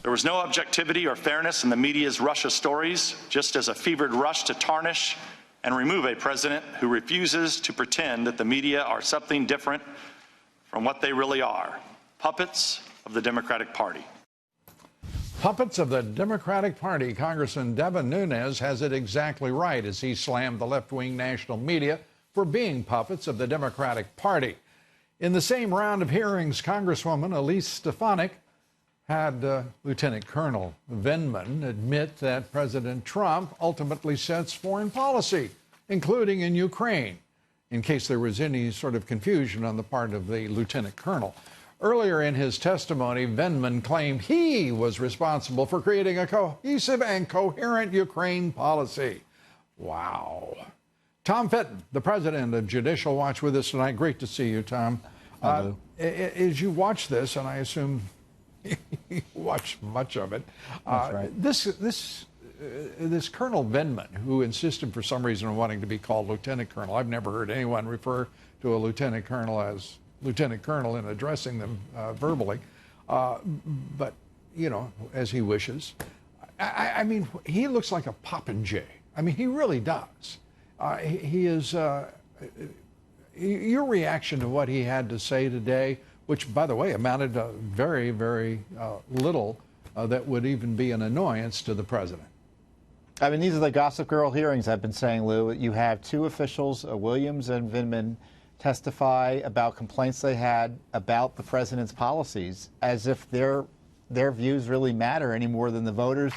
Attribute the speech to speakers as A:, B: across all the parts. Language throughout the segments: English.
A: There was no objectivity or fairness in the media's rush of stories, just as a fevered rush to tarnish and remove a president who refuses to pretend that the media are something different from what they really are, puppets of the Democratic Party.
B: Puppets of the Democratic Party. Congressman Devin Nunes has it exactly right as he slammed the left-wing national media for being puppets of the Democratic Party. In the same round of hearings, Congresswoman Elise Stefanik had Lieutenant Colonel Vindman admit that President Trump ultimately sets foreign policy, including in Ukraine, in case there was any sort of confusion on the part of the lieutenant colonel. Earlier in his testimony, Vindman claimed he was responsible for creating a cohesive and coherent Ukraine policy. Wow. Tom Fitton, the president of Judicial Watch, with us tonight. Great to see you, Tom. As you watch this, and I assume you watch much of it,
C: That's right.
B: This Colonel Vindman, who insisted for some reason on wanting to be called Lieutenant Colonel. I've never heard anyone refer to a Lieutenant Colonel as Lieutenant Colonel in addressing them verbally, but, you know, as he wishes. I mean, he looks like a popinjay. I mean, he really does. He is, your reaction to what he had to say today, which, by the way, amounted to very, very little that would even be an annoyance to the president.
C: I mean, these are the Gossip Girl hearings I've been saying, Lou. You have two officials, Williams and Vindman, testify about complaints they had about the president's policies, as if their views really matter any more than the voters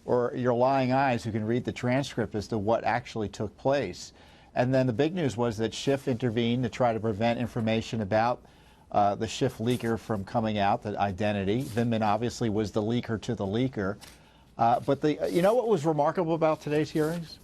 C: or your lying eyes who can read the transcript as to what actually took place. And then the big news was that Schiff intervened to try to prevent information about the Schiff leaker from coming out, the identity. Vindman obviously was the leaker to the leaker. But you know what was remarkable about today's hearings?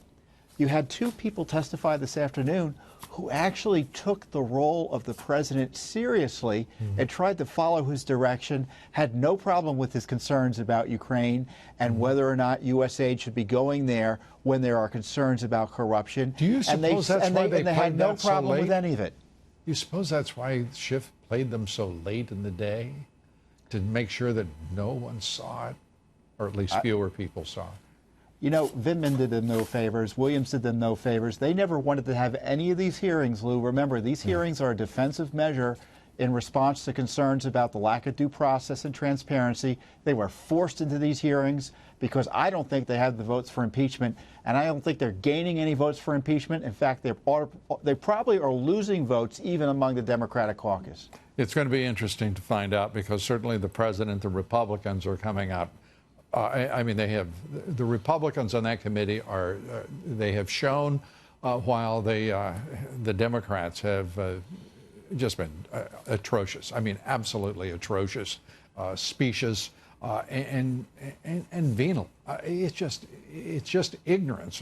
C: You had two people testify this afternoon who actually took the role of the president seriously and tried to follow his direction, had no problem with his concerns about Ukraine and whether or not U.S. aid should be going there when there are concerns about corruption.
B: Do you suppose that's why they
C: had no problem
B: so
C: with any of it?
B: You suppose that's why Schiff played them so late in the day, to make sure that no one saw it, or at least fewer people saw it?
C: You know, Vindman did them no favors. Williams did them no favors. They never wanted to have any of these hearings, Lou. Remember, these hearings are a defensive measure in response to concerns about the lack of due process and transparency. They were forced into these hearings because I don't think they had the votes for impeachment, and I don't think they're gaining any votes for impeachment. In fact, they probably are losing votes even among the Democratic caucus.
B: It's going to be interesting to find out, because certainly the president, the Republicans are coming out. I mean, the Republicans on that committee they have shown, while the Democrats have just been atrocious. I mean, absolutely atrocious, specious, and venal. It's just ignorance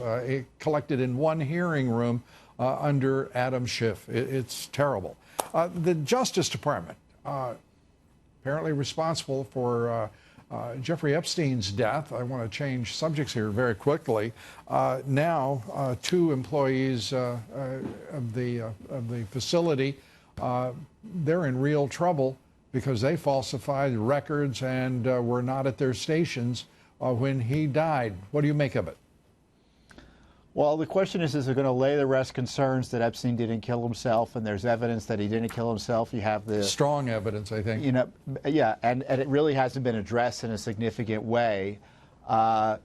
B: collected in one hearing room under Adam Schiff. It's terrible. The Justice Department, apparently responsible for Jeffrey Epstein's death. I want to change subjects here very quickly. Now, two employees of the facility, they're in real trouble because they falsified records and were not at their stations when he died. What do you make of it?
C: Well, the question is it going to lay to rest concerns that Epstein didn't kill himself, and there's evidence that he didn't kill himself? You have the
B: strong evidence, I think.
C: You know, yeah, and it really hasn't been addressed in a significant way. I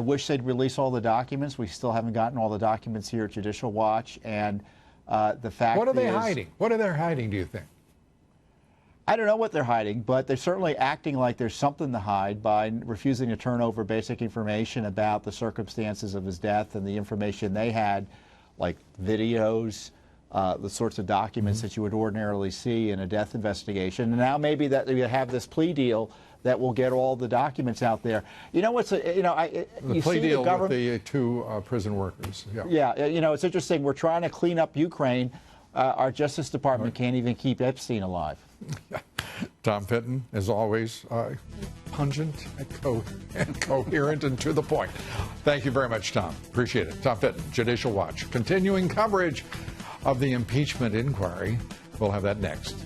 C: wish they'd release all the documents. We still haven't gotten all the documents here at Judicial Watch, and the fact
B: what are they hiding? What are they hiding, do you think?
C: I don't know what they're hiding, but they're certainly acting like there's something to hide by refusing to turn over basic information about the circumstances of his death and the information they had, like videos, the sorts of documents that you would ordinarily see in a death investigation. And now maybe that we have this plea deal that will get all the documents out there. You know what's
B: the plea deal with the two prison workers.
C: Yeah, you know, it's interesting. We're trying to clean up Ukraine. Our Justice Department can't even keep Epstein alive.
B: Tom Fitton, as always, pungent and coherent and to the point. Thank you very much, Tom. Appreciate it. Tom Fitton, Judicial Watch. Continuing coverage of the impeachment inquiry. We'll have that next.